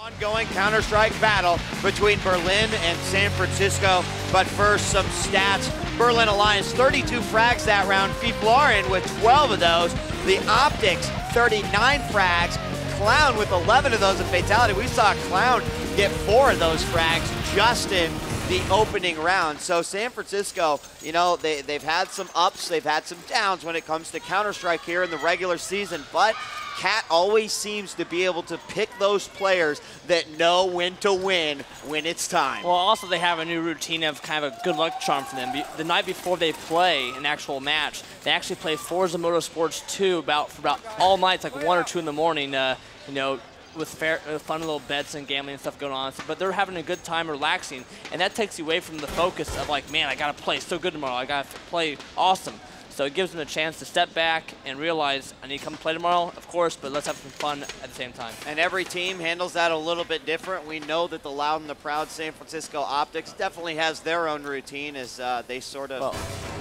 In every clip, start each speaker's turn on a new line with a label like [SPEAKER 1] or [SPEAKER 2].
[SPEAKER 1] Ongoing Counter-Strike battle between Berlin and San Francisco. But first, some stats. Berlin Alliance, 32 frags that round. Fifflaren with 12 of those. The Optics, 39 frags. Clown with 11 of those, a fatality. We saw Clown get 4 of those frags just in the opening round. So San Francisco, you know, they've had some ups, they've had some downs when it comes to Counter-Strike here in the regular season, but Cat always seems to be able to pick those players that know when to win when it's time.
[SPEAKER 2] Well, also they have a new routine of kind of a good luck charm for them. The night before they play an actual match, they actually play Forza Motorsports 2 for about all nights, like 1 or 2 in the morning, you know, with fun little bets and gambling and stuff going on. But they're having a good time relaxing, and that takes you away from the focus of like, man, I got to play so good tomorrow. I got to play awesome. So it gives them a chance to step back and realize, I need to come play tomorrow, of course, but let's have some fun at the same time.
[SPEAKER 1] And every team handles that a little bit different. We know that the loud and the proud San Francisco Optics definitely has their own routine as they sort of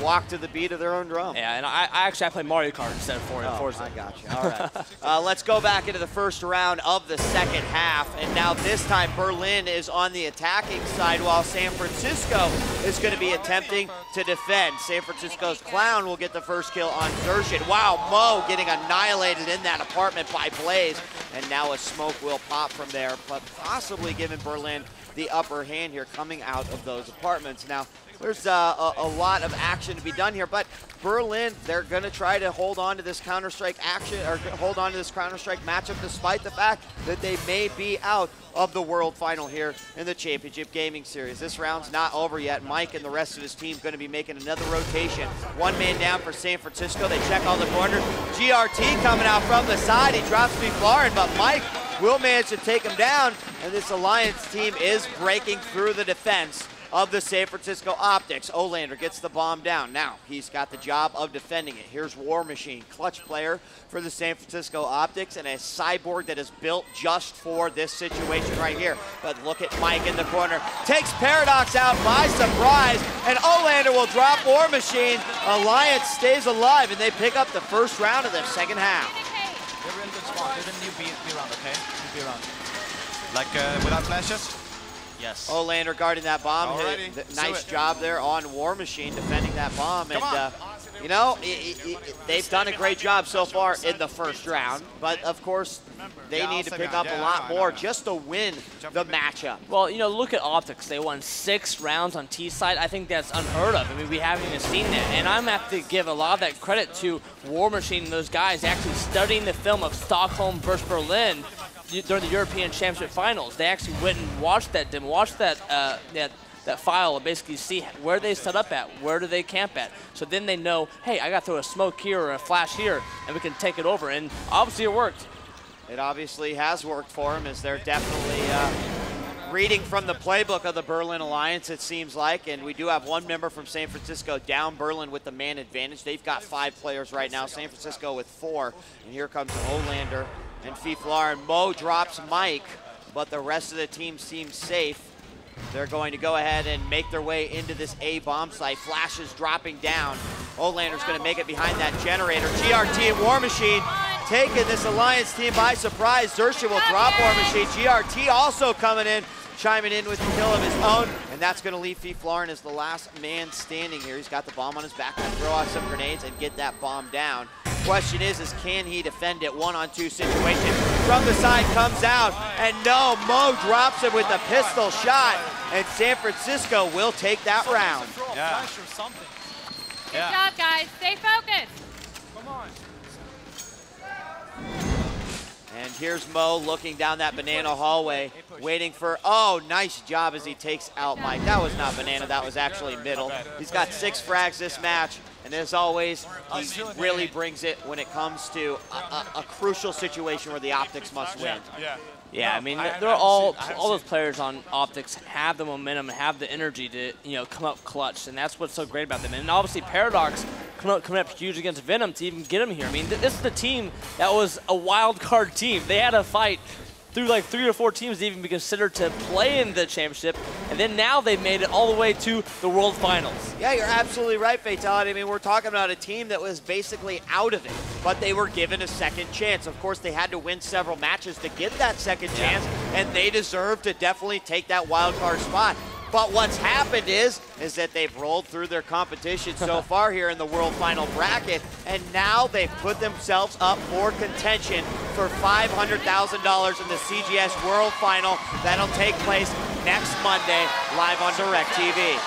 [SPEAKER 1] walk to the beat of their own drum.
[SPEAKER 2] Yeah, and I play Mario Kart instead of Forza.
[SPEAKER 1] I got you. All right. Let's go back into the first round of the second half. And now this time Berlin is on the attacking side while San Francisco is going to be attempting to defend. San Francisco's Clown will get the first kill on xertion. Wow, Mo getting annihilated in that apartment by Blaze. And now a smoke will pop from there, but possibly giving Berlin the upper hand here coming out of those apartments. Now, there's a lot of action to be done here, but Berlin, they're going to try to hold on to this Counter-Strike action, or hold on to this Counter-Strike matchup despite the fact that they may be out of the World Final here in the Championship Gaming Series. This round's not over yet. Mike and the rest of his team going to be making another rotation. 1 man down for San Francisco. They check all the corners. GRT coming out from the side. He drops Fifflaren, but Mike will manage to take him down, and this Alliance team is breaking through the defense of the San Francisco Optics. Olander gets the bomb down. Now, he's got the job of defending it. Here's War Machine, clutch player for the San Francisco Optics, and a cyborg that is built just for this situation right here. But look at Mike in the corner. Takes Paradox out by surprise, and Olander will drop War Machine. Alliance stays alive, and they pick up the first round of the second half.
[SPEAKER 3] They're in good spot. They're the new B round, okay? New B round. Like without flashes? Yes.
[SPEAKER 1] Olander guarding that bomb. Nice job there on War Machine defending that bomb. And, you know, they've done a great job so far in the first round. But, of course, they need to pick up a lot more just to win the matchup.
[SPEAKER 2] Well, you know, look at Optics. They won 6 rounds on T side. I think that's unheard of. I mean, we haven't even seen that. And I'm going to have to give a lot of that credit to War Machine and those guys actually studying the film of Stockholm versus Berlin during the European Championship Finals. They actually went and watched that demo, watched that that file, and basically see where they set up at, where do they camp at. So then they know, hey, I got to throw a smoke here or a flash here, and we can take it over. And obviously it worked.
[SPEAKER 1] It obviously has worked for them, as they're definitely reading from the playbook of the Berlin Alliance, it seems like. And we do have one member from San Francisco down Berlin with the man advantage. They've got 5 players right now, San Francisco with 4. And here comes Olander and Fifflaren. Mo drops Mike, but the rest of the team seems safe. They're going to go ahead and make their way into this A bomb site. Flashes dropping down. Olander's going to make it behind that generator. GRT and War Machine taking this Alliance team by surprise. xertion will drop War Machine. GRT also coming in, chiming in with the kill of his own, and that's going to leave Fifflaren as the last man standing here. He's got the bomb on his back, going to throw out some grenades and get that bomb down. Question is can he defend it? 1-on-2 situation. From the side comes out, and no, Mo drops him with a pistol shot, and San Francisco will take that round.
[SPEAKER 3] Yeah.
[SPEAKER 4] Good job, guys. Stay focused.
[SPEAKER 3] Come on.
[SPEAKER 1] And here's Mo looking down that banana hallway, waiting for, oh, nice job as he takes out Mike. That was not banana, that was actually middle. He's got 6 frags this match, and as always, he really brings it when it comes to a crucial situation where the Optics must win.
[SPEAKER 2] Yeah, I mean, they're all those players on Optics have the momentum and have the energy to, you know, come up clutch, and that's what's so great about them. And obviously, Paradox coming up huge against Venom to even get him here. I mean, this is the team that was a wild card team. They had to fight through like 3 or 4 teams to even be considered to play in the championship, and then now they've made it all the way to the World Finals.
[SPEAKER 1] Yeah, you're absolutely right, Fatality. I mean, we're talking about a team that was basically out of it, but they were given a second chance. Of course, they had to win several matches to get that second chance, and they deserve to definitely take that wild card spot. But what's happened is that they've rolled through their competition so far here in the World Final bracket, and now they've put themselves up for contention for $500,000 in the CGS World Final. That'll take place next Monday, live on DirecTV.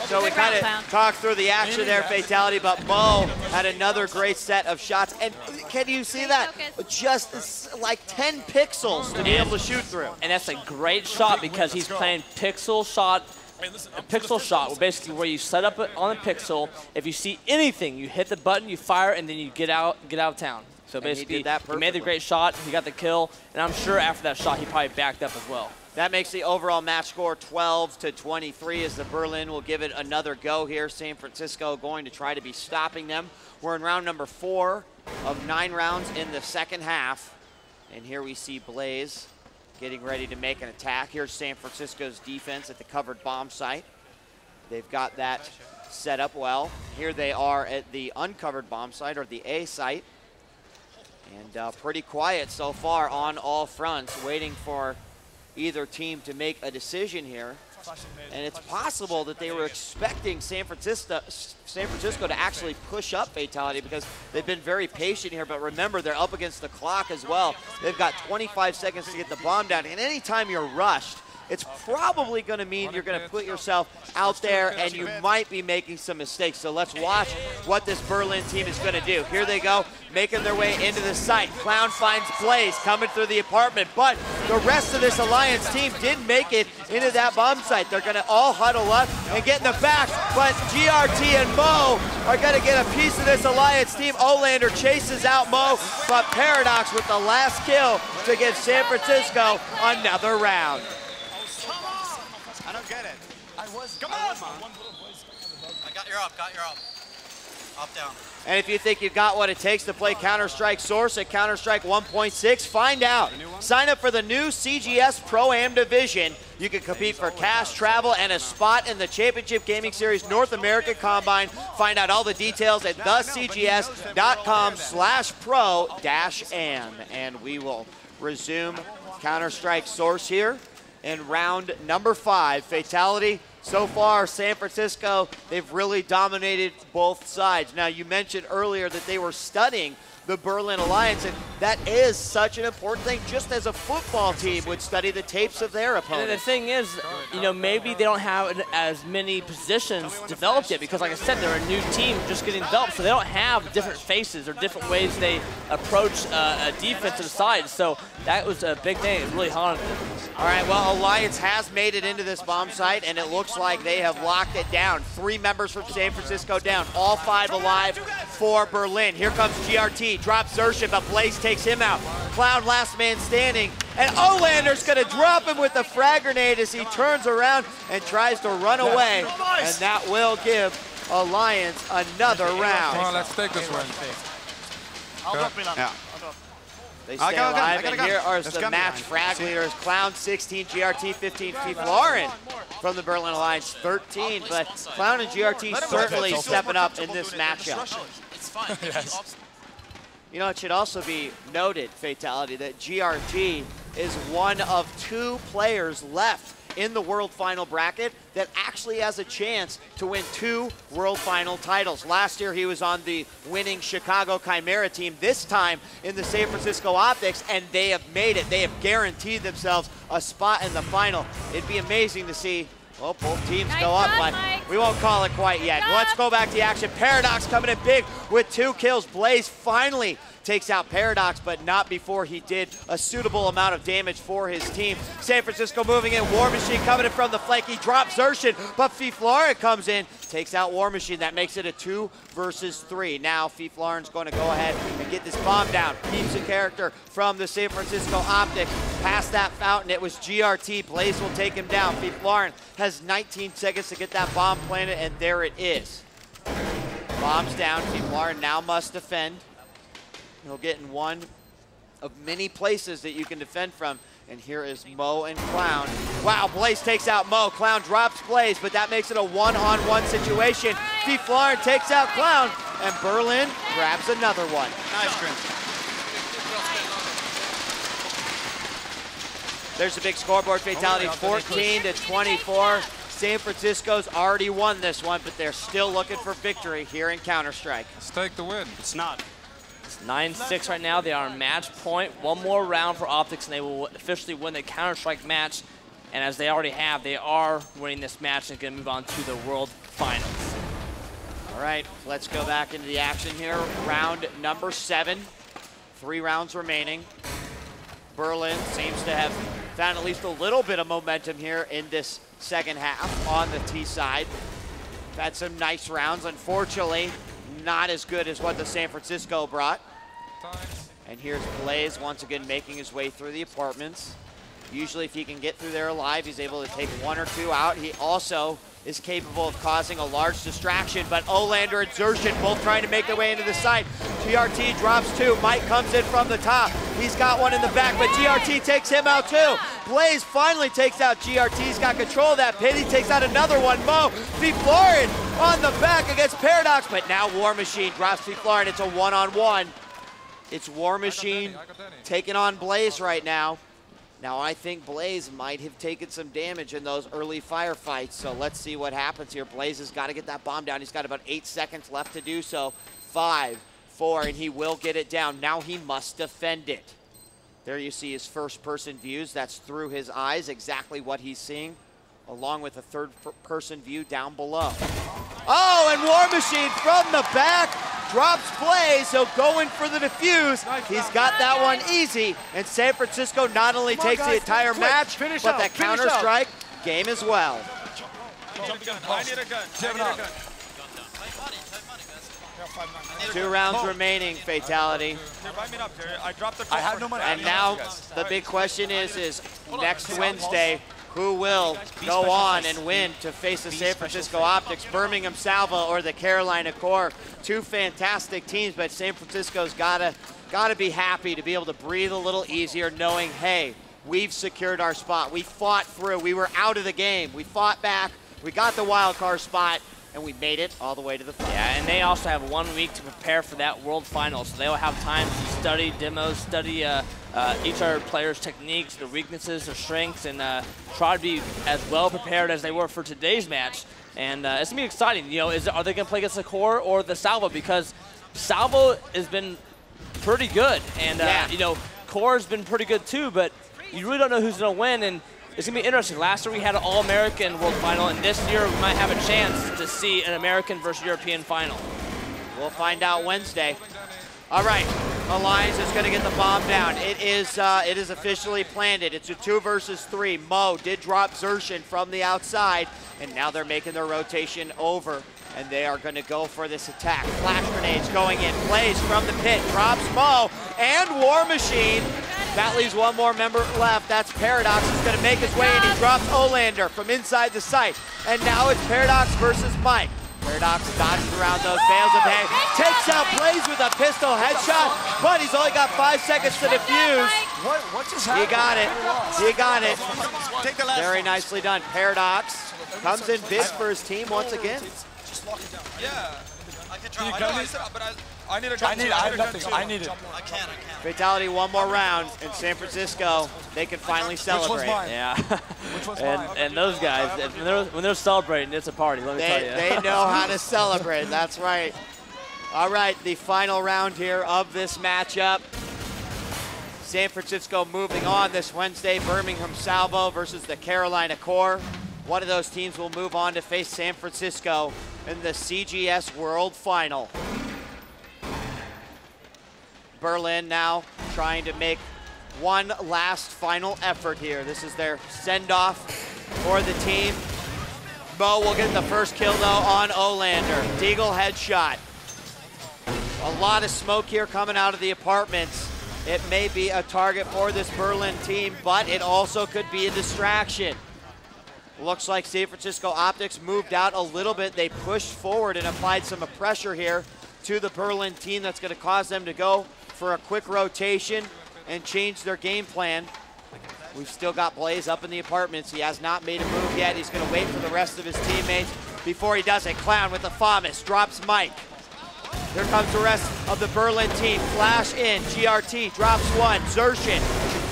[SPEAKER 1] So we kind of talked through the action there, Fatality, but Mo had another great set of shots. And can you see that? Just like 10 pixels to be able to shoot through.
[SPEAKER 2] And that's a great shot because he's playing pixel shot. A pixel shot, basically where you set up it on a pixel. If you see anything, you hit the button, you fire, and then you get out of town. So basically, he made the great shot, he got the kill, and I'm sure after that shot, he probably backed up as well.
[SPEAKER 1] That makes the overall match score 12-23 as the Berlin will give it another go here. San Francisco going to try to be stopping them. We're in round number 4 of 9 rounds in the second half. And here we see Blaze getting ready to make an attack. Here's San Francisco's defense at the covered bomb site. They've got that set up well. Here they are at the uncovered bomb site, or the A site. And pretty quiet so far on all fronts, waiting for either team to make a decision here. And it's possible that they were expecting San Francisco to actually push up Fatality because they've been very patient here. But remember, they're up against the clock as well. They've got 25 seconds to get the bomb down. And anytime you're rushed, it's probably going to mean you're going to put yourself out there and you might be making some mistakes. So let's watch what this Berlin team is going to do. Here they go, making their way into the site. Clown finds Blaze coming through the apartment, but the rest of this Alliance team didn't make it into that bomb site. They're going to all huddle up and get in the back, but GRT and Mo are going to get a piece of this Alliance team. Olander chases out Mo, but Paradox with the last kill to give San Francisco another round.
[SPEAKER 3] I don't get it. Come on! I got your up, Up, down.
[SPEAKER 1] And if you think you've got what it takes to play Counter-Strike Source at Counter-Strike 1.6, find out. Sign up for the new CGS Pro-Am division. You can compete for cash, travel, and a spot in the Championship Gaming Series North American Combine. Find out all the details at thecgs.com/pro-am. And we will resume Counter-Strike Source here in round number 5. Fatality. So far, San Francisco, they've really dominated both sides. Now, you mentioned earlier that they were studying the Berlin Alliance, and that is such an important thing, just as a football team would study the tapes of their opponent.
[SPEAKER 2] And the thing is, you know, maybe they don't have as many positions developed yet because, like I said, they're a new team just getting developed, so they don't have different faces or different ways they approach a defensive side. So that was a big thing. It really haunted them.
[SPEAKER 1] All right, well, Alliance has made it into this bomb site, and it looks like they have locked it down. 3 members from San Francisco down, all 5 alive for Berlin. Here comes GRT, drops xertion, but Blaze takes him out. Clown last man standing, and Olander's gonna drop him with the frag grenade as he turns around and tries to run away, and that will give Alliance another round.
[SPEAKER 5] Come on, let's take this one.
[SPEAKER 3] I'll drop Milan. Yeah.
[SPEAKER 1] They stay alive, and here are the match frag leaders. Clown 16, GRT 15, Fifflaren from the Berlin Alliance 13. But Clown and GRT certainly stepping up in this matchup.
[SPEAKER 3] It's fine.
[SPEAKER 5] Yes.
[SPEAKER 1] You know, it should also be noted, Fatality, that GRT is one of 2 players left in the World Final bracket that actually has a chance to win 2 World Final titles. Last year, he was on the winning Chicago Chimera team, this time in the San Francisco Optics, and they have made it. They have guaranteed themselves a spot in the final. It'd be amazing to see, well, both teams go up, but we won't call it quite yet. Let's go back to the action. Paradox coming in big with 2 kills. Blaze finally takes out Paradox, but not before he did a suitable amount of damage for his team. San Francisco moving in. War Machine coming in from the flank. He drops xertion, but Fifflaren comes in, takes out War Machine. That makes it a 2 versus 3. Now Fifflaren's going to go ahead and get this bomb down. Keeps a character from the San Francisco Optics. Past that fountain, it was GRT. Blaze will take him down. Fifflaren has 19 seconds to get that bomb planted, and there it is. Bomb's down. Fifflaren now must defend. He'll get in 1 of many places that you can defend from. And here is Mo and Clown. Wow, Blaze takes out Mo. Clown drops Blaze, but that makes it a one-on-one situation. Fifflaren takes out Clown, and Berlin grabs another one.
[SPEAKER 3] Nice, Quint.
[SPEAKER 1] There's a big scoreboard fatality, 14-24. San Francisco's already won this one, but they're still looking for victory here in Counter-Strike.
[SPEAKER 5] Let's take the win.
[SPEAKER 3] It's not.
[SPEAKER 2] It's 9-6 right now. They are on match point. One more round for Optics, and they will officially win the Counter-Strike match. And as they already have, they are winning this match and going to move on to the World Finals.
[SPEAKER 1] All right, let's go back into the action here. Round number 7. 3 rounds remaining. Berlin seems to have found at least a little bit of momentum here in this second half on the T side. Had some nice rounds. Unfortunately, not as good as what the San Francisco brought. And here's Blaze once again making his way through the apartments. Usually if he can get through there alive, he's able to take 1 or 2 out. He also is capable of causing a large distraction, but Olander and xertion both trying to make their way into the site. GRT drops 2, Mike comes in from the top. He's got one in the back, but GRT takes him out too. Blaze finally takes out GRT, he's got control of that pit, he takes out another one. Mo, Fifflaren on the back against Paradox, but now War Machine drops Fifflaren, it's a one-on-one. It's War Machine taking on Blaze right now. Now I think Blaze might have taken some damage in those early firefights, so let's see what happens here. Blaze has got to get that bomb down. He's got about 8 seconds left to do so. 5, 4, and he will get it down. Now he must defend it. There you see his first-person views. That's through his eyes, exactly what he's seeing, along with a third-person view down below. Oh, and War Machine from the back drops Blaze, so going for the defuse. He's got that one easy, and San Francisco not only takes the entire match, but the Counter-Strike game as well.
[SPEAKER 3] I need a gun. I need a gun.
[SPEAKER 1] 2 rounds remaining, fatality.
[SPEAKER 3] I have no money.
[SPEAKER 1] And now the big question is next Wednesday, who will go on and win to face the San Francisco Optics, Birmingham Salva, or the Carolina Core? 2 fantastic teams, but San Francisco's gotta be happy to be able to breathe a little easier, knowing, hey, we've secured our spot. We fought through. We were out of the game. We fought back. We got the wild card spot, and we made it all the way to the final.
[SPEAKER 2] Yeah, and they also have 1 week to prepare for that World Final, so they'll have time to study demos, study each other players' techniques, their weaknesses, their strengths, and try to be as well prepared as they were for today's match. And it's gonna be exciting. You know, are they gonna play against the Core or the Salvo? Because Salvo has been pretty good, and you know, Core's been pretty good too. But you really don't know who's gonna win, and it's gonna be interesting. Last year we had an All-American World Final, and this year we might have a chance to see an American versus European final.
[SPEAKER 1] We'll find out Wednesday. All right, Allianz is going to get the bomb down. It is officially planted. It's a 2 versus 3. Mo did drop xertion from the outside, and now they're making their rotation over, and they are going to go for this attack. Flash grenades going in. Blaze from the pit, drops Mo, and War Machine. That leaves 1 more member left. That's Paradox. He's going to make his way, and he drops Olander from inside the site. And now it's Paradox versus Mike. Paradox dodges around those bales of hay, takes out Blaze with a pistol headshot, but he's only got 5 seconds to defuse.
[SPEAKER 3] What just happened?
[SPEAKER 1] He got it. He got it. Very nicely done. Paradox comes in big for his team once again.
[SPEAKER 3] Just lock it down. Yeah. I can
[SPEAKER 5] Can you
[SPEAKER 3] try.
[SPEAKER 5] gun me?
[SPEAKER 3] I need a gun.
[SPEAKER 5] I have nothing. I need it.
[SPEAKER 3] I can't.
[SPEAKER 1] Fatality, 1 more round, in San Francisco, they can finally celebrate.
[SPEAKER 5] mine?
[SPEAKER 2] Yeah.
[SPEAKER 5] Which was mine?
[SPEAKER 2] and those guys, when they're celebrating, it's a party, let me tell you.
[SPEAKER 1] They know how to celebrate, that's right. All right, the final round here of this matchup. San Francisco moving on this Wednesday, Birmingham Salvo versus the Carolina Core. One of those teams will move on to face San Francisco in the CGS World Final. Berlin now trying to make one last final effort here. This is their send-off for the team. Mo will get the first kill though on Olander. Deagle headshot. A lot of smoke here coming out of the apartments. It may be a target for this Berlin team, but it also could be a distraction. Looks like San Francisco Optics moved out a little bit. They pushed forward and applied some pressure here to the Berlin team. That's going to cause them to go for a quick rotation and change their game plan. We've still got Blaze up in the apartments. He has not made a move yet. He's going to wait for the rest of his teammates. Before he does it, Clown with the FAMAS drops majk. Here comes the rest of the Berlin team. Flash in, GRT drops one. xertion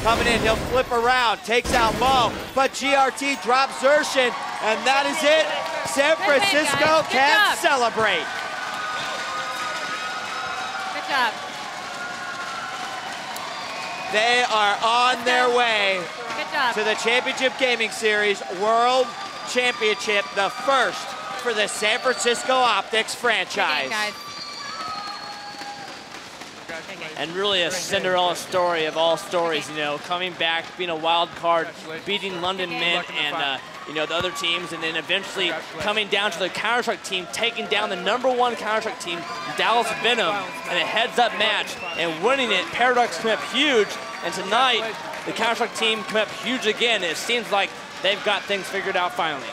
[SPEAKER 1] coming in, he'll flip around, takes out Mo, but GRT drops xertion, and that is it. San Francisco can celebrate.
[SPEAKER 4] Good job.
[SPEAKER 1] They are on their way
[SPEAKER 4] Good job.
[SPEAKER 1] to the Championship Gaming Series World Championship, the first for the San Francisco OPTX franchise.
[SPEAKER 4] Good game, guys.
[SPEAKER 2] And really a Cinderella story of all stories, you know, coming back, being a wild card, beating London Mint and, you know, the other teams, and then eventually coming down to the Counter-Strike team, taking down the #1 Counter-Strike team, Dallas Venom, in a heads-up match, and winning it. Paradox came up huge, and tonight, the Counter-Strike team came up huge again. It seems like they've got things figured out finally.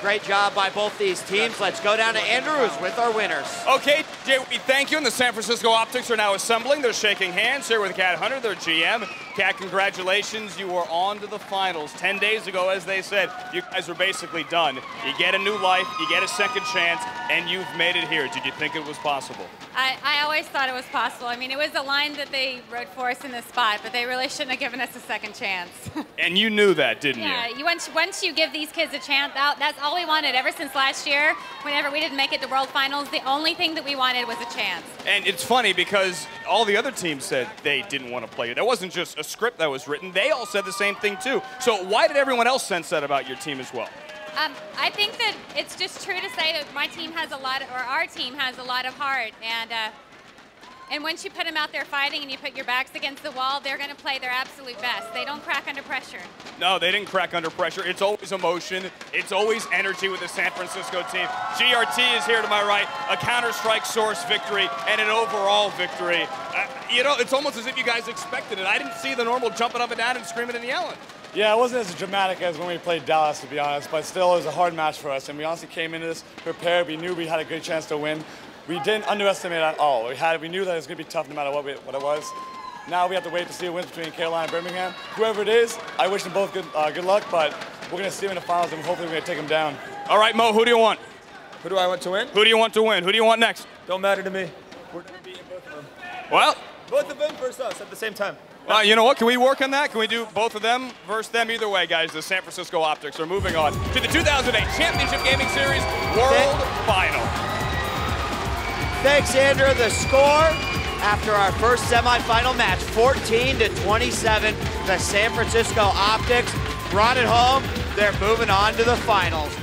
[SPEAKER 1] Great job by both these teams. Let's go down to Andrews with our winners.
[SPEAKER 6] Okay, we thank you, and the San Francisco OPTX are now assembling. They're shaking hands here with Cat Hunter, their GM. Cat, congratulations, you are on to the finals. 10 days ago, as they said, you guys are basically done. You get a new life, you get a second chance, and you've made it here. Did you think it was possible?
[SPEAKER 4] I always thought it was possible. I mean, it was a line that they wrote for us in the spot, but they really shouldn't have given us a second chance.
[SPEAKER 6] And you knew that, didn't you?
[SPEAKER 4] Yeah, once you give these kids a chance, that's all we wanted ever since last year. Whenever we didn't make it to World Finals, the only thing that we wanted was a chance.
[SPEAKER 6] And it's funny because all the other teams said they didn't want to play you. There wasn't just a script that was written. They all said the same thing too. So why did everyone else sense that about your team as well?
[SPEAKER 4] I think that it's just true to say that my team has a lot, or our team has a lot of heart, and once you put them out there fighting and you put your backs against the wall, they're going to play their absolute best. They don't crack under pressure.
[SPEAKER 6] No, they didn't crack under pressure. It's always emotion. It's always energy with the San Francisco team. GRT is here to my right, a Counter-Strike source victory and an overall victory. You know, it's almost as if you guys expected it. I didn't see the normal jumping up and down and screaming and yelling.
[SPEAKER 7] Yeah, it wasn't as dramatic as when we played Dallas, to be honest, but still it was a hard match for us, and we honestly came into this prepared. We knew we had a good chance to win. We didn't underestimate it at all. We knew that it was going to be tough no matter what it was. Now we have to wait to see a win between Keola and Birmingham. Whoever it is, I wish them both good luck, but we're going to see them in the finals, and hopefully we're going to take them down.
[SPEAKER 6] All right, Mo, who do you want?
[SPEAKER 8] Who do I want to win?
[SPEAKER 6] Who do you want to win? Who do you want next?
[SPEAKER 8] Don't matter to me. We're going to be in both of them.
[SPEAKER 6] Well,
[SPEAKER 8] both of them versus us at the same time.
[SPEAKER 6] You know what? Can we work on that? Can we do both of them versus them? Either way, guys, the San Francisco OPTX are moving on to the 2008 Championship Gaming Series World Final.
[SPEAKER 1] Thanks, Andrew. The score after our first semifinal match, 14-27. The San Francisco OPTX brought it home. They're moving on to the finals.